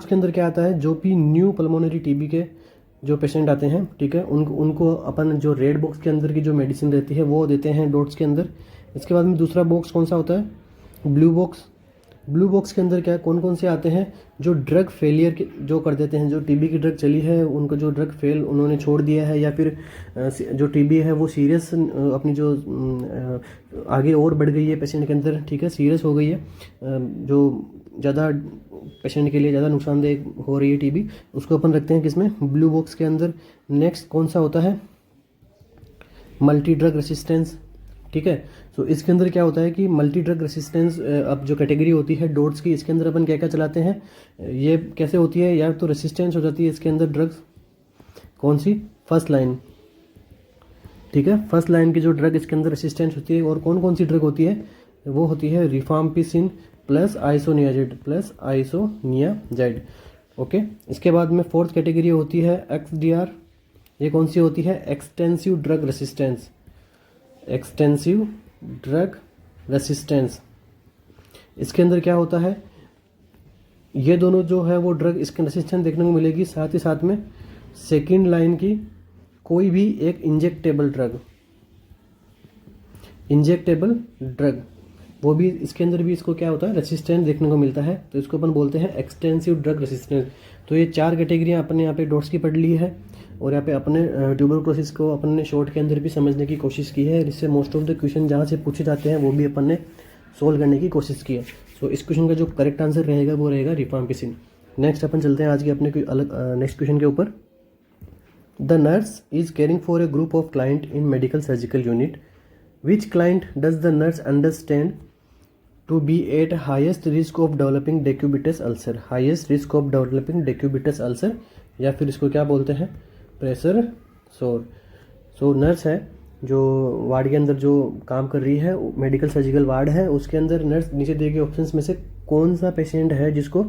के अंदर क्या आता है? जो भी न्यू पल्मोनरी टीबी के जो पेशेंट आते हैं, ठीक है, उनको अपन जो रेड बॉक्स के अंदर की जो मेडिसिन रहती है वो देते हैं डॉट्स के अंदर। इसके बाद में दूसरा बॉक्स कौन सा होता है? ब्लू बॉक्स के अंदर क्या कौन कौन से आते हैं? जो ड्रग फेलियर जो कर देते हैं, जो टीबी की ड्रग चली है उनको जो ड्रग फेल उन्होंने छोड़ दिया है, या फिर जो टीबी है वो सीरियस अपनी जो आगे और बढ़ गई है पेशेंट के अंदर, ठीक है, सीरियस हो गई है, जो ज़्यादा पेशेंट के लिए ज़्यादा नुकसानदेह हो रही है टीबी, उसको अपन रखते हैं किसमें? ब्लू बॉक्स के अंदर। नेक्स्ट कौन सा होता है? मल्टी ड्रग रेसिस्टेंस, ठीक है। तो इसके अंदर क्या होता है कि मल्टी ड्रग रेसिस्टेंस, अब जो कैटेगरी होती है डॉट्स की, इसके अंदर अपन क्या क्या चलाते हैं? ये कैसे होती है? या तो रेसिस्टेंस हो जाती है इसके अंदर ड्रग्स, कौन सी? फर्स्ट लाइन, ठीक है, फर्स्ट लाइन की जो ड्रग इसके अंदर रेसिस्टेंस होती है। और कौन कौन सी ड्रग होती है? वो होती है रिफाम्पिसिन प्लस आइसोनियाज़ाइड। ओके, इसके बाद में फोर्थ कैटेगरी होती है XDR। ये कौन सी होती है? Extensive drug resistance. इसके अंदर क्या होता है? ये दोनों जो है वो ड्रग स्किन रेसिस्टेंट देखने को मिलेगी। साथ ही साथ में सेकेंड लाइन की कोई भी एक इंजेक्टेबल ड्रग वो भी इसके अंदर भी इसको क्या होता है, रेसिस्टेंस देखने को मिलता है। तो इसको अपन बोलते हैं एक्सटेंसिव ड्रग रेसिस्टेंस। तो ये 4 कैटेगरियाँ अपने यहाँ पे डॉट्स की पढ़ ली है और यहाँ पे अपने ट्यूबरकुलोसिस को अपन ने शॉर्ट के अंदर भी समझने की कोशिश की है। इससे मोस्ट ऑफ द क्वेश्चन जहाँ से पूछे जाते हैं वो भी अपन ने सोल्व करने की कोशिश की है। सो इस क्वेश्चन का जो करेक्ट आंसर रहेगा वो रहेगा रिफाम्पिसिन। नेक्स्ट अपन चलते हैं आज के अपने कोई अलग नेक्स्ट क्वेश्चन के ऊपर। The nurse is caring for A group of client in medical surgical unit. Which client does the nurse understand to be at highest risk of developing decubitus ulcer, highest risk of developing decubitus ulcer, या फिर इसको क्या बोलते हैं, pressure सोर। So nurse है जो ward के अंदर जो काम कर रही है, मेडिकल सर्जिकल वार्ड है, उसके अंदर नर्स नीचे दिए गए ऑप्शंस में से कौन सा पेशेंट है जिसको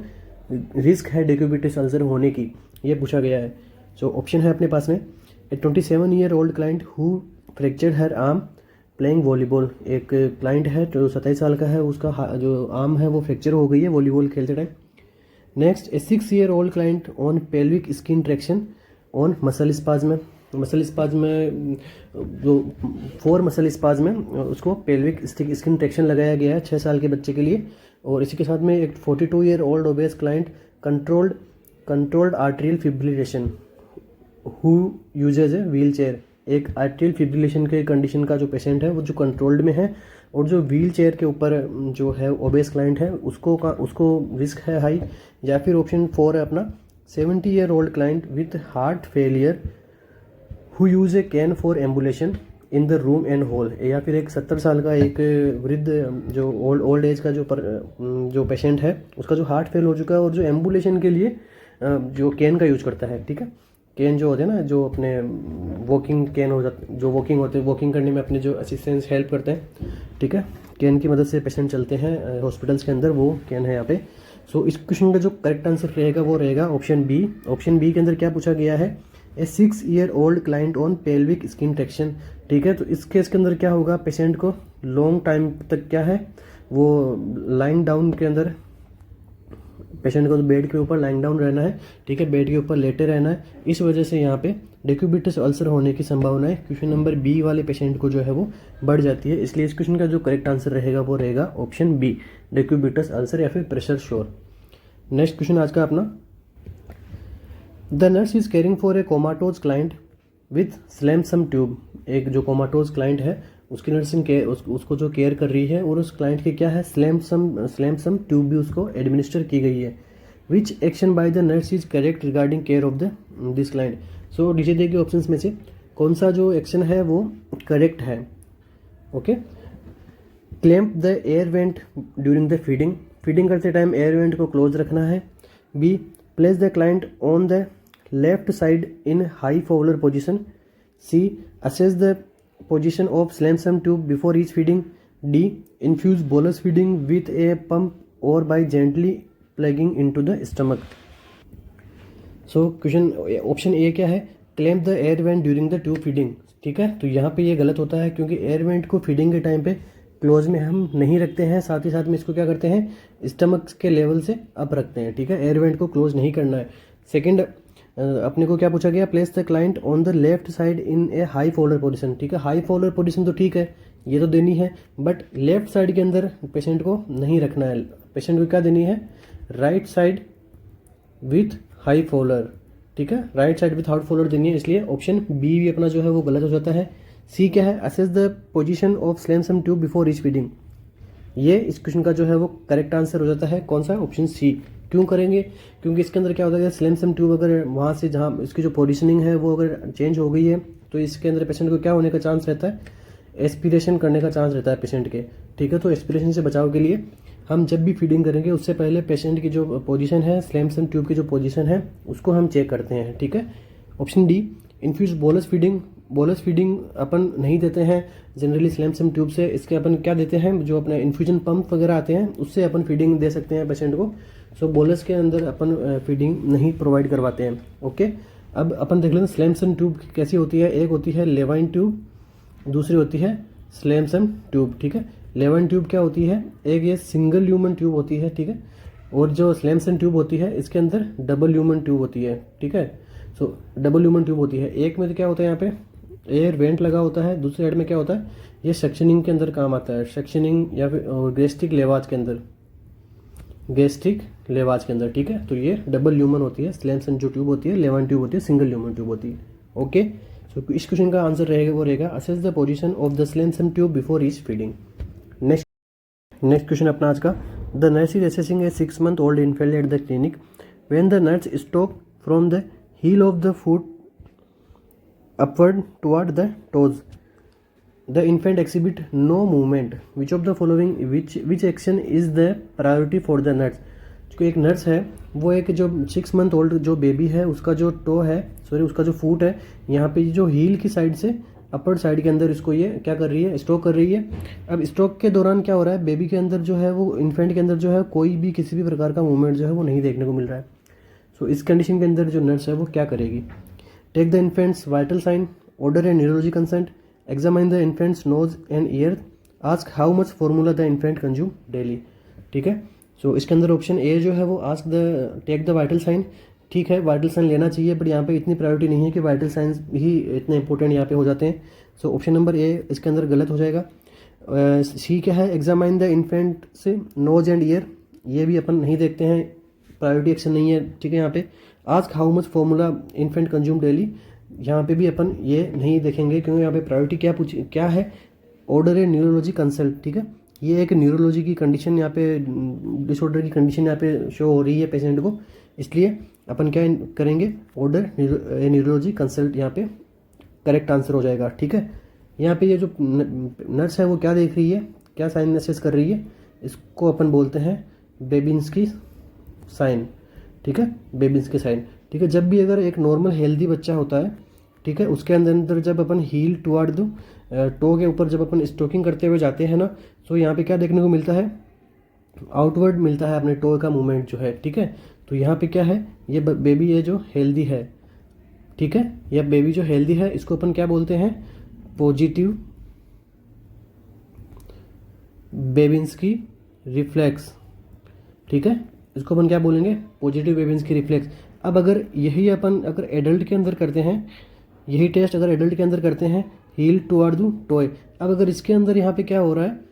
रिस्क है डेक्यूबिटस अल्सर होने की, ये पूछा गया है। सो ऑप्शन है अपने पास में ए 27-year-old client who fractured her arm playing volleyball. एक क्लाइंट है जो 27 साल का है, उसका जो आर्म है वो फ्रैक्चर हो गई है वॉलीबॉल खेलते time. Next A 6-year-old client on pelvic skin traction on muscle spasm. Muscle spasm में जो 4 मसल स्पाज्म में उसको पेल्विक स्किन ट्रैक्शन लगाया गया है 6 साल के बच्चे के लिए। और इसी के साथ में एक 42-year-old obese client controlled arterial fibrillation who uses a wheelchair. एक आर्टेरियल फिब्रिलेशन के कंडीशन का जो पेशेंट है वो जो कंट्रोल्ड में है और जो व्हील चेयर के ऊपर जो है ओबेस क्लाइंट है उसको रिस्क है हाई। या फिर ऑप्शन 4 है अपना 70-year-old client with heart failure who use A can for ambulation in the room and hall. या फिर एक 70 साल का एक वृद्ध जो ओल्ड एज का जो पेशेंट है उसका जो हार्ट फेल हो चुका है और जो एम्बुलेशन के लिए जो कैन का यूज करता है। ठीक है, कैन जो होते हैं ना, जो अपने वॉकिंग कैन हो जाते, जो वॉकिंग होते हैं, वॉकिंग करने में अपने जो असिस्टेंस हेल्प करते हैं। ठीक है, कैन की मदद से पेशेंट चलते हैं हॉस्पिटल्स के अंदर, वो कैन है यहाँ पे। सो इस क्वेश्चन का जो करेक्ट आंसर रहेगा वो रहेगा ऑप्शन बी। ऑप्शन बी के अंदर क्या पूछा गया है, ए 6-year-old client on pelvic skin traction. ठीक है, तो इस केस के अंदर क्या होगा, पेशेंट को लॉन्ग टाइम तक क्या है वो लाइंग डाउन के अंदर, पेशेंट को तो बेड के ऊपर लाइंग डाउन रहना है। ठीक है, बेड के ऊपर लेटे रहना है। इस वजह से यहाँ पे डेक्यूबिटस अल्सर होने की संभावना है क्वेश्चन नंबर बी वाले पेशेंट को जो है वो बढ़ जाती है। इसलिए इस क्वेश्चन का जो करेक्ट आंसर रहेगा वो रहेगा ऑप्शन बी, डेक्यूबिटस अल्सर या फिर प्रेशर शोर। नेक्स्ट क्वेश्चन आज का अपना, the nurse is caring for a comatose client with Salem sump tube. एक जो कोमाटोज क्लाइंट है उसकी नर्सिंग केयर उसको जो केयर कर रही है और उस क्लाइंट के क्या है स्लैमसम ट्यूब भी उसको एडमिनिस्टर की गई है। Which action by the nurse is correct regarding care of this client. So नीचे दिए गए ऑप्शंस में से कौन सा जो एक्शन है वो करेक्ट है। Okay, clamp the air vent during the feeding करते टाइम एयर वेंट को क्लोज रखना है। B, place the client on the left side in high Fowler position. C, assess the position of slamsum tube before each feeding. D, infuse bolus feeding with a pump or by gently plugging into the stomach. So question option A क्या है, clamp the air vent during the tube feeding. ठीक है, तो यहाँ पे ये गलत होता है क्योंकि एयर वेंट को फीडिंग के टाइम पे क्लोज में हम नहीं रखते हैं, साथ ही साथ में इसको क्या करते हैं स्टमक के लेवल से अप रखते हैं। ठीक है, एयर वेंट को क्लोज नहीं करना है। सेकेंड अपने को क्या पूछा गया, place the client on the left side in A high follower position. ठीक है, हाई फॉलोअर पोजीशन तो ठीक है, ये तो देनी है, बट लेफ्ट साइड के अंदर पेशेंट को नहीं रखना है। पेशेंट को क्या देनी है, right side with high follower. ठीक है, right side with high follower देनी है, इसलिए ऑप्शन बी भी अपना जो है वो गलत हो जाता है। सी क्या है, assess the position of Salem sump tube before each feeding. ये इस क्वेश्चन का जो है वो करेक्ट आंसर हो जाता है। कौन सा, ऑप्शन सी। क्यों करेंगे, क्योंकि इसके अंदर क्या होता है, स्लैमसम ट्यूब अगर वहाँ से जहाँ इसकी जो पोजीशनिंग है वो अगर चेंज हो गई है तो इसके अंदर पेशेंट को क्या होने का चांस रहता है, एस्पिरेशन करने का चांस रहता है पेशेंट के। ठीक है, तो एस्पिरेशन से बचाव के लिए हम जब भी फीडिंग करेंगे उससे पहले पेशेंट की जो पोजीशन है, स्लैमसम ट्यूब की जो पोजीशन है उसको हम चेक करते हैं। ठीक है, option D, infuse bolus feeding. Bolus feeding अपन नहीं देते हैं जनरली स्लैमसम ट्यूब से, इसके अपन क्या देते हैं, जो अपने इन्फ्यूजन पंप वगैरह आते हैं उससे अपन फीडिंग दे सकते हैं पेशेंट को। सो बोलस के अंदर अपन फीडिंग नहीं प्रोवाइड करवाते हैं। ओके, अब अपन देख लेते हैं स्लैमसम ट्यूब कैसी होती है। एक होती है लेवाइन ट्यूब, दूसरी होती है स्लैमसम ट्यूब। ठीक है, लेवाइन ट्यूब क्या होती है, एक ये सिंगल ल्यूमन ट्यूब होती है। ठीक है, और जो स्लेम्सन ट्यूब होती है इसके अंदर डबल ल्यूमन ट्यूब होती है, ठीक है। सो डबल ल्यूमन ट्यूब होती है, एक में तो क्या होता है यहाँ पे एयर वेंट लगा होता है, दूसरे साइड में क्या होता है ये सक्शनिंग के अंदर काम आता है, सक्शनिंग या फिर गैस्ट्रिक लेवाज के अंदर, गैस्ट्रिक लेवाज के अंदर, ठीक है। तो ये डबल ल्यूमन होती है, स्लेम्सन जो ट्यूब होती है, लेवन ट्यूब होती है, सिंगल ल्यूमन ट्यूब होती है। ओके, सो इस क्वेश्चन का आंसर रहेगा वो रहेगा assess the position of the Salem sump tube before each feeding. Next question अपना आज का, the nurse is assessing a 6 month old infant at the clinic when the nurse stroke from the heel of the foot upward toward the toes. The infant exhibit no movement. Which of the following which action is the priority for the nurse? जो एक nurse है वो एक जो 6 month old जो baby है उसका जो टो है, सॉरी उसका जो फूट है, यहाँ पे जो हील की साइड से अपर साइड के अंदर इसको ये क्या कर रही है, स्ट्रोक कर रही है। अब स्ट्रोक के दौरान क्या हो रहा है, बेबी के अंदर जो है वो इन्फेंट के अंदर जो है कोई भी किसी भी प्रकार का मूवमेंट जो है वो नहीं देखने को मिल रहा है। सो इस कंडीशन के अंदर जो नर्स है वो क्या करेगी, take the infant's vital sign, order and neurology consent, examine the infant's nose and ear, ask how much formula the infant consume daily, ठीक है। सो इसके अंदर ऑप्शन ए जो है वो ask the take the vital sign, ठीक है vital sign लेना चाहिए, बट यहाँ पे इतनी प्रायोरिटी नहीं है कि वाइटल साइंस ही इतने इंपॉर्टेंट यहाँ पे हो जाते हैं। सो ऑप्शन नंबर ए इसके अंदर गलत हो जाएगा। सी क्या है, एग्जामाइन द इन्फेंट से नोज एंड ईयर, ये भी अपन नहीं देखते हैं, प्रायोरिटी एक्शन नहीं है, ठीक है। यहाँ पे ask how much formula infant consume daily, यहाँ पे भी अपन ये नहीं देखेंगे क्योंकि यहाँ पे प्रायोरिटी क्या है, ऑर्डर ए न्यूरोलॉजी कंसल्ट, ठीक है। ये एक न्यूरोलॉजी की कंडीशन यहाँ पे, डिसऑर्डर की कंडीशन यहाँ पे शो हो रही है पेशेंट को, इसलिए अपन क्या करेंगे, ऑर्डर न्यूरोलॉजी कंसल्ट यहाँ पे करेक्ट आंसर हो जाएगा, ठीक है। यहाँ पे ये जो नर्स है वो क्या देख रही है, क्या साइन असेस कर रही है, इसको अपन बोलते हैं बेबिंस्की साइन, ठीक है, बेबिंस्की साइन, ठीक है। जब भी अगर एक नॉर्मल हेल्दी बच्चा होता है, ठीक है, उसके अंदर जब अपन हील टुवर्ड दो टो के ऊपर जब अपन स्ट्रोकिंग करते हुए जाते हैं ना, तो यहाँ पे क्या देखने को मिलता है, आउटवर्ड मिलता है अपने टो का मूवमेंट जो है, ठीक है। तो यहाँ पे क्या है, ये बेबी ये जो हेल्दी है, ठीक है, यह बेबी जो हेल्दी है इसको अपन क्या बोलते हैं, पॉजिटिव बेबिंस्की रिफ्लेक्स, ठीक है, इसको अपन क्या बोलेंगे, पॉजिटिव बेबिंस्की रिफ्लेक्स। अब अगर यही अपन अगर एडल्ट के अंदर करते हैं, यही टेस्ट अगर एडल्ट के अंदर करते हैं, हील टुवर्ड द टॉय, अब अगर इसके अंदर यहाँ पे क्या हो रहा है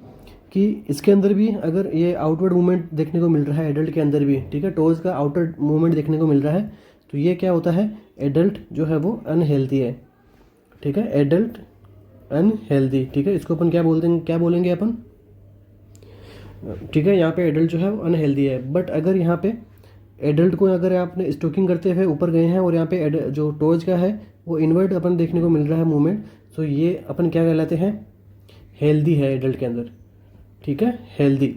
कि इसके अंदर भी अगर ये आउटवर्ड मूवमेंट देखने को मिल रहा है एडल्ट के अंदर भी, ठीक है, टोज का आउटवर्ड मूवमेंट देखने को मिल रहा है, तो ये क्या होता है, एडल्ट जो है वो अनहेल्दी है, ठीक है, एडल्ट अनहेल्दी, ठीक है। इसको अपन क्या बोलेंगे अपन, ठीक है, यहाँ पे एडल्ट जो है वो अनहेल्दी है। बट अगर यहाँ पे एडल्ट को अगर आपने स्टोकिंग करते हुए ऊपर गए हैं और यहाँ पे जो टोज का है वो इनवर्ट अपन देखने को मिल रहा है मूवमेंट, तो ये अपन क्या कहलाते हैं, हेल्दी है एडल्ट के अंदर, ठीक है, हेल्दी।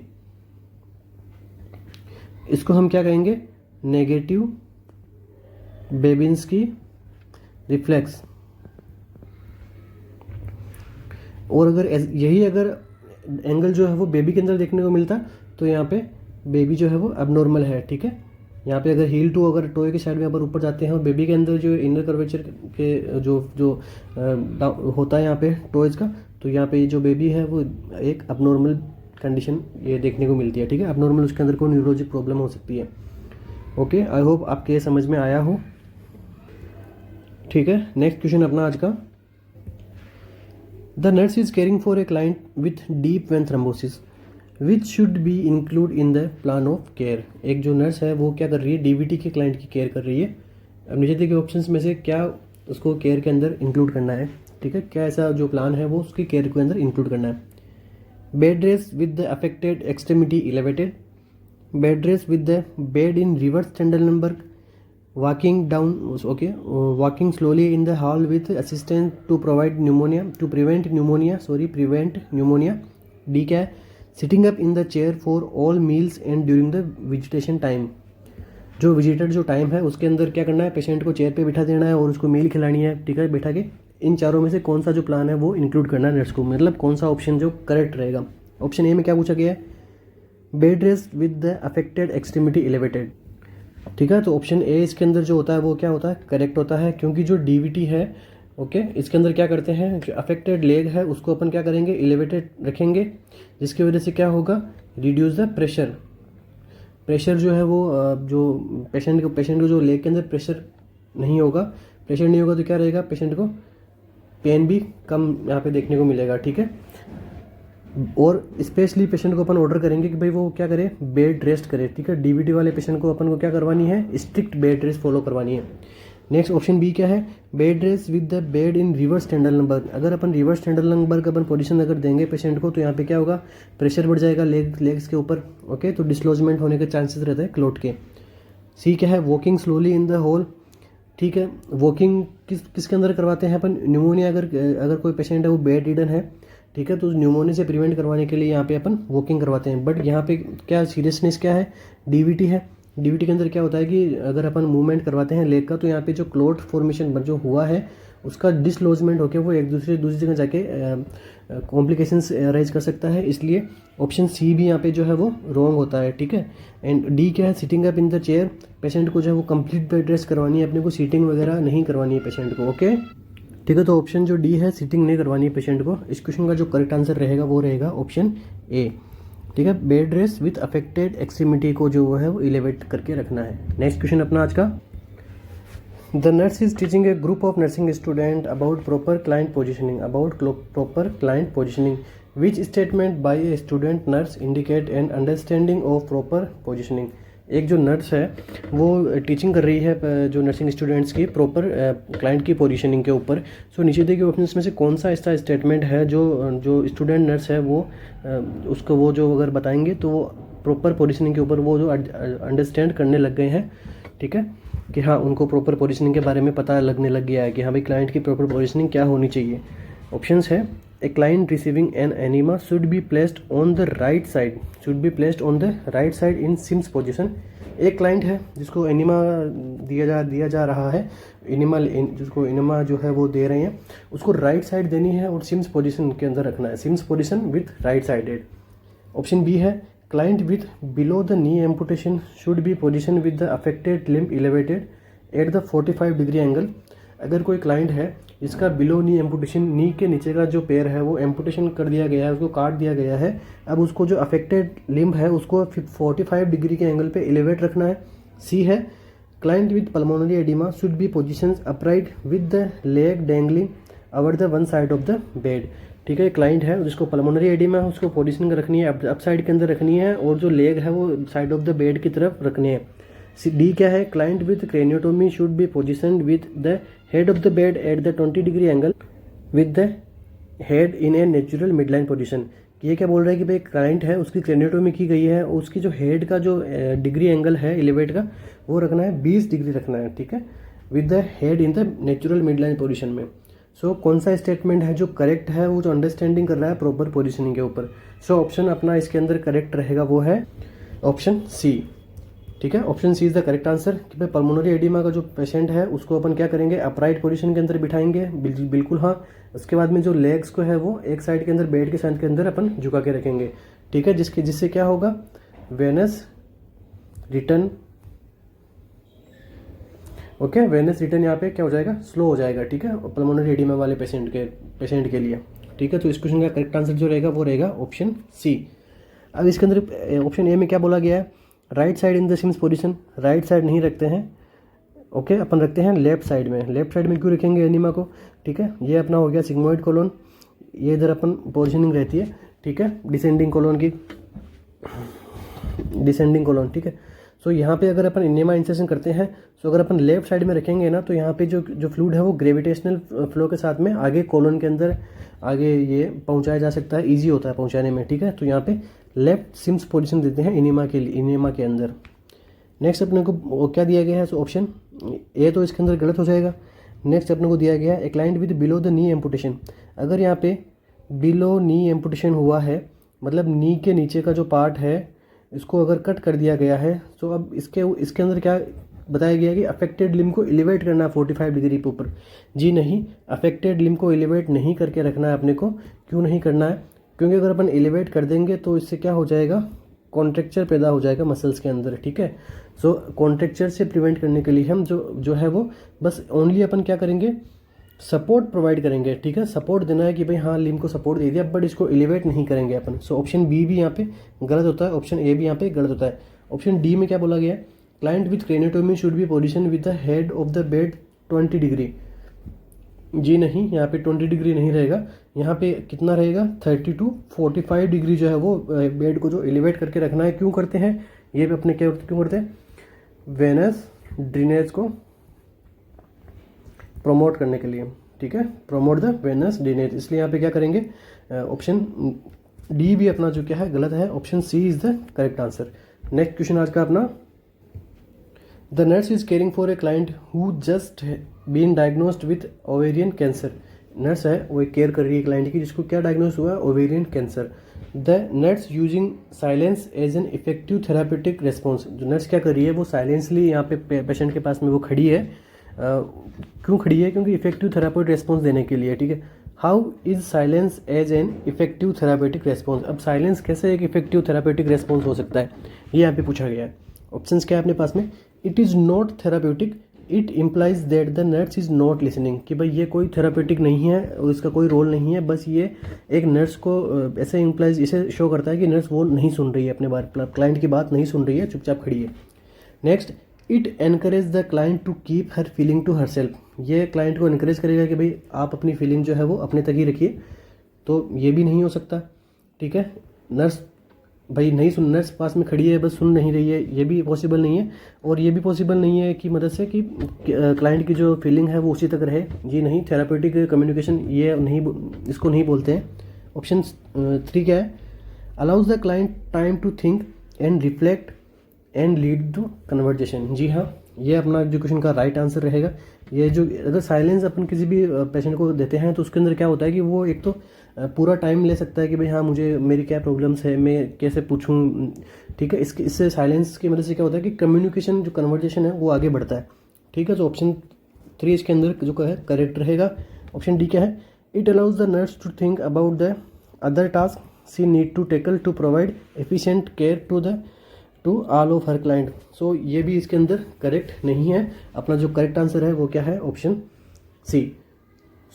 इसको हम क्या कहेंगे, नेगेटिव बेबिंस्की रिफ्लेक्स। और अगर यही अगर एंगल जो है वो बेबी के अंदर देखने को मिलता तो यहाँ पे बेबी जो है वो अबनॉर्मल है, ठीक है। यहाँ पे अगर हील टू अगर टोए के साइड में अपन ऊपर जाते हैं और बेबी के अंदर जो इनर कर्वेचर के जो होता है यहाँ पे टोएज का, तो यहाँ पे जो बेबी है वो एक अबनॉर्मल कंडीशन ये देखने को मिलती है, ठीक है। अबनॉर्मल उसके अंदर कोई न्यूरोलॉजिक प्रॉब्लम हो सकती है। ओके, आई होप आपके ये समझ में आया हो, ठीक है। नेक्स्ट क्वेश्चन अपना आज का, the nurse is caring for a client with deep vein thrombosis which should be include in the plan of care. एक जो नर्स है वो क्या कर रही है, डीवीटी के क्लाइंट की केयर कर रही है। अब नीचे दिए गए ऑप्शंस में से क्या उसको केयर के अंदर इंक्लूड करना है, ठीक है, क्या ऐसा जो प्लान है वो उसकी केयर के अंदर इंक्लूड करना है। Bed rest with the affected extremity elevated, bed rest with the bed in reverse Trendelenburg, walking down, okay, walking slowly in the hall with assistance to prevent pneumonia. D क्या है, sitting up in the chair for all meals and during the visitation time। जो visitor जो time है उसके अंदर क्या करना है, पेशेंट को चेयर पे बिठा देना है और उसको मील खिलानी है, ठीक है, बैठा के। इन चारों में से कौन सा जो प्लान है वो इंक्लूड करना है नर्स को, मतलब कौन सा ऑप्शन जो करेक्ट रहेगा। ऑप्शन ए में क्या पूछा गया है, bed rest with the affected extremity elevated, ठीक है। तो ऑप्शन ए इसके अंदर जो होता है वो क्या होता है, करेक्ट होता है, क्योंकि जो डीवीटी है, ओके, इसके अंदर क्या करते हैं, जो अफेक्टेड लेग है उसको अपन क्या करेंगे, एलिवेटेड रखेंगे, जिसकी वजह से क्या होगा, रिड्यूस द प्रेशर, प्रेशर जो है वो जो पेशेंट को जो लेग के अंदर प्रेशर नहीं होगा तो क्या रहेगा, पेशेंट को पेन भी कम यहाँ पे देखने को मिलेगा, ठीक है। और स्पेशली पेशेंट को अपन ऑर्डर करेंगे कि भाई वो क्या करे, बेड रेस्ट करे, ठीक है। डीवीटी वाले पेशेंट को अपन को क्या करवानी है, स्ट्रिक्ट बेड रेस्ट फॉलो करवानी है। नेक्स्ट ऑप्शन बी क्या है, bed rest with the bed in reverse standard number. अगर अपन रिवर्स स्टैंडर्ड नंबर का अपन पोजीशन अगर देंगे पेशेंट को तो यहाँ पे क्या होगा, प्रेशर बढ़ जाएगा लेग्स के ऊपर, ओके, तो डिस्लोजमेंट होने के चांसेस रहते हैं क्लोट के। सी क्या है, walking slowly in the hole, ठीक है। वॉकिंग किसके अंदर करवाते हैं अपन, न्यूमोनिया अगर कोई पेशेंट है वो बेड रिडन है, ठीक है, तो न्यूमोनिया से प्रिवेंट करवाने के लिए यहाँ पे अपन वॉकिंग करवाते हैं। बट यहाँ पे क्या सीरियसनेस क्या है, डीवीटी है। डीवीटी के अंदर क्या होता है कि अगर अपन मूवमेंट करवाते हैं लेग का तो यहाँ पे जो क्लोट फॉर्मेशन जो हुआ है उसका डिसलॉजमेंट होकर वो एक दूसरी जगह जाके कॉम्प्लिकेशंस अराइज कर सकता है, इसलिए ऑप्शन सी भी यहाँ पे जो है वो रॉन्ग होता है, ठीक है। एंड डी क्या है, sitting up in the chair. Patient को जो है वो कंप्लीट बेड रेस्ट करवानी है अपने को, सीटिंग वगैरह नहीं करवानी है पेशेंट को, ओके, ठीक है। तो ऑप्शन जो डी है, सिटिंग नहीं करवानी है पेशेंट को, इस क्वेश्चन का जो करेक्ट आंसर रहेगा वो रहेगा ऑप्शन ए, ठीक है। Bed rest with affected extremity को जो है वो इलेवेट करके रखना है। नेक्स्ट क्वेश्चन अपना आज का, the nurse is teaching A group of nursing student about proper client positioning which statement by a student nurse indicate an understanding of proper positioning. एक जो नर्स है वो टीचिंग कर रही है जो नर्सिंग स्टूडेंट्स की प्रॉपर क्लाइंट की पोजीशनिंग के ऊपर। सो नीचे दिए गए ऑप्शंस में से कौन सा ऐसा स्टेटमेंट है जो स्टूडेंट नर्स है वो उसको वो जो अगर बताएंगे तो वो प्रॉपर पोजीशनिंग के ऊपर वो जो अंडरस्टैंड करने लग गए हैं, ठीक है, कि हाँ उनको प्रॉपर पोजीशनिंग के बारे में पता लगने लग गया है कि हाँ भाई क्लाइंट की प्रॉपर पोजीशनिंग क्या होनी चाहिए। ऑप्शंस है, A client receiving an enema should be placed on the right side in Sims position. एक क्लाइंट है जिसको एनिमा दिया जा रहा है, जिसको एनिमा जो है वो दे रहे हैं, उसको राइट साइड देनी है और सिम्स पोजीशन के अंदर रखना है, Sims position with right sided. Option B है, client with below the knee amputation should be position with the affected limb elevated at the 45 degree angle. अगर कोई क्लाइंट है जिसका बिलो नी एम्पुटेशन, नी के नीचे का जो पैर है वो एम्पुटेशन कर दिया गया है, उसको काट दिया गया है, अब उसको जो अफेक्टेड लिम्ब है उसको 45 डिग्री के एंगल पे एलिवेट रखना है। सी है, client with pulmonary oedema should be position upright with the leg dangling over the one side of the bed. ठीक है, क्लाइंट है जिसको पल्मोनरी एडिमा है उसको पोजीशन रखनी है अप साइड के अंदर रखनी है और जो लेग है वो साइड ऑफ द बेड की तरफ रखनी है। डी क्या है, client with craniotomy should be position with the head of the bed at the 20 degree angle with the head in a natural midline position. ये क्या बोल रहा है कि भाई क्लाइंट है उसकी क्रेनियोटोमी की गई है, उसकी जो हेड का जो डिग्री एंगल है एलिवेट का वो रखना है 20 डिग्री रखना है, ठीक है, with the head in the natural midline position में। सो कौन सा स्टेटमेंट है जो करेक्ट है, वो जो अंडरस्टैंडिंग कर रहा है प्रॉपर पोजीशनिंग के ऊपर। सो ऑप्शन अपना इसके अंदर करेक्ट रहेगा वो है ऑप्शन सी, ठीक है, option C is the correct answer. कि भाई पल्मोनरी एडिमा का जो पेशेंट है उसको अपन क्या करेंगे, अपराइट पोजीशन के अंदर बिठाएंगे, बिल्कुल हाँ। उसके बाद में जो लेग्स को है वो एक साइड के अंदर बेड के साइड के अंदर अपन झुका के रखेंगे, ठीक है, जिससे क्या होगा, Venus return, okay, Venus return यहाँ पे क्या हो जाएगा, स्लो हो जाएगा, ठीक है, पल्मोनरी एडिमा वाले पेशेंट के लिए, ठीक है। तो इस क्वेश्चन का करेक्ट आंसर जो रहेगा वो रहेगा ऑप्शन सी। अब इसके अंदर ऑप्शन ए में क्या बोला गया है, right side in the Sims position, right side नहीं रखते हैं, ओके, अपन रखते हैं लेफ्ट साइड में। लेफ्ट साइड में क्यों रखेंगे एनिमा को, ठीक है, ये अपना हो गया सिग्मोइड कोलोन, ये इधर अपन पोजीशनिंग रहती है, ठीक है, डिसेंडिंग कोलोन, ठीक है। सो यहाँ पे अगर अपन एनिमा इंसर्शन करते हैं तो अगर अपन लेफ्ट साइड में रखेंगे ना तो यहाँ पे जो फ्लूइड है वो ग्रेविटेशनल फ्लो के साथ में आगे कोलोन के अंदर आगे ये पहुँचाया जा सकता है, ईजी होता है पहुँचाने में, ठीक है। तो यहाँ पे लेफ्ट सिम्स पोजीशन देते हैं एनिमा के अंदर। नेक्स्ट अपने को क्या दिया गया है, सो ऑप्शन ए तो इसके अंदर गलत हो जाएगा। नेक्स्ट अपने को दिया गया है, A client with below the knee amputation. अगर यहाँ पे बिलो नी एम्पुटेशन हुआ है मतलब नी के नीचे का जो पार्ट है इसको अगर कट कर दिया गया है तो अब इसके अंदर क्या बताया गया कि अफेक्टेड लिम्ब को एलिवेट करना है 45 डिग्री के ऊपर। जी नहीं, अफेक्टेड लिम्ब को एलिवेट नहीं करके रखना है अपने को। क्यों नहीं करना है, क्योंकि अगर अपन एलिवेट कर देंगे तो इससे क्या हो जाएगा, कॉन्ट्रेक्चर पैदा हो जाएगा मसल्स के अंदर, ठीक है। सो कॉन्ट्रेक्चर से प्रिवेंट करने के लिए हम जो है वो बस ओनली अपन क्या करेंगे, सपोर्ट प्रोवाइड करेंगे, ठीक है, सपोर्ट देना है कि भाई हाँ लिम्ब को सपोर्ट दे दिया, बट इसको एलिवेट नहीं करेंगे अपन। सो ऑप्शन बी भी यहाँ पे गलत होता है, ऑप्शन ए भी यहाँ पे गलत होता है। ऑप्शन डी में क्या बोला गया है, client with craniotomy should be position with the head of the bed 20 degree. जी नहीं, यहाँ पे 20 डिग्री नहीं रहेगा, यहाँ पे कितना रहेगा 30 to 45 डिग्री जो है वो बेड को जो एलिवेट करके रखना है। क्यों करते हैं ये भी अपने क्या क्यों करते हैं, वेनस ड्रेनेज को प्रमोट करने के लिए, ठीक है, प्रमोट द वेनस ड्रेनेज, इसलिए यहाँ पे क्या करेंगे, ऑप्शन डी भी अपना जो क्या है गलत है, option C is the correct answer. Next question आज का अपना, the nurse is caring for a client who just been diagnosed with ovarian cancer. Nurse है वो केयर कर रही है क्लाइंट की जिसको क्या डायग्नोस हुआ है, ovarian cancer. The nurse using silence as an effective therapeutic response. जो नर्स क्या कर रही है वो साइलेंसली यहाँ पे पेशेंट के पास में वो खड़ी है, क्यों खड़ी है, क्योंकि इफेक्टिव थेरापेटिक रेस्पॉन्स देने के लिए, ठीक है। How is silence as an effective therapeutic response. अब साइलेंस कैसे एक इफेक्टिव थेरापेटिक रेस्पॉन्स हो सकता है, ये यहाँ पे पूछा गया है। ऑप्शंस क्या है अपने पास में, it is not therapeutic, it implies that the nurse is not listening, कि भाई ये कोई थेरापेटिक नहीं है और इसका कोई रोल नहीं है, बस ये एक नर्स को ऐसे इम्प्लाइज, इसे शो करता है कि नर्स वो नहीं सुन रही है, अपने बारे क्लाइंट की बात नहीं सुन रही है, चुपचाप खड़ी है। Next, it encourage the client to keep her feeling to herself. ये क्लाइंट को इनकरेज करेगा कि भाई आप अपनी फीलिंग जो है वो अपने तक ही रखिए, तो ये भी नहीं हो सकता, ठीक है। नर्स भाई नहीं सुन, नर्स पास में खड़ी है बस सुन नहीं रही है, ये भी पॉसिबल नहीं है। और ये भी पॉसिबल नहीं है कि मदद से कि क्लाइंट की जो फीलिंग है वो उसी तक रहे, जी नहीं, थेरापेटिक कम्युनिकेशन ये नहीं, इसको नहीं बोलते हैं। ऑप्शन 3 क्या है, allows the client time to think and reflect and lead to conversation. जी हाँ, ये अपना जो क्वेश्चन का राइट आंसर रहेगा। ये जो अगर साइलेंस अपन किसी भी पेशेंट को देते हैं तो उसके अंदर क्या होता है कि वो एक तो पूरा टाइम ले सकता है कि भाई हाँ मुझे मेरी क्या प्रॉब्लम्स है, मैं कैसे पूछूं, ठीक है। इससे साइलेंस की मदद से क्या होता है कि कम्युनिकेशन जो कन्वर्जेशन है वो आगे बढ़ता है, ठीक है। तो ऑप्शन 3 इसके अंदर जो है करेक्ट रहेगा। ऑप्शन डी क्या है, it allows the nurse to think about the other task she need to tackle to provide efficient care to all of her client. So ये भी इसके अंदर करेक्ट नहीं है, अपना जो करेक्ट आंसर है वो क्या है, ऑप्शन सी।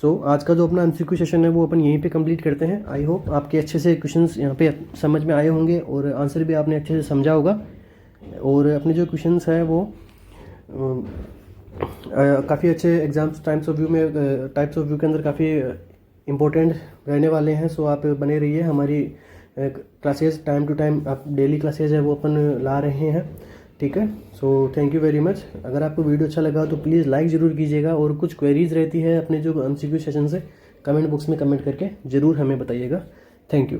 सो आज का जो अपना एमसीक्यू सेशन है वो अपन यहीं पे कंप्लीट करते हैं। आई होप आपके अच्छे से क्वेश्चंस यहाँ पे समझ में आए होंगे और आंसर भी आपने अच्छे से समझा होगा। और अपने जो क्वेश्चंस हैं वो काफ़ी अच्छे एग्जाम्स टाइप्स ऑफ व्यू के अंदर काफ़ी इम्पोर्टेंट रहने वाले हैं। सो आप बने रहिए, हमारी क्लासेस टाइम टू टाइम आप डेली क्लासेज है वो अपन ला रहे हैं, ठीक है। So thank you very much. अगर आपको वीडियो अच्छा लगा तो प्लीज़ लाइक ज़रूर कीजिएगा, और कुछ क्वेरीज रहती है अपने जो एमसीक्यू सेशन से कमेंट बॉक्स में कमेंट करके ज़रूर हमें बताइएगा। Thank you.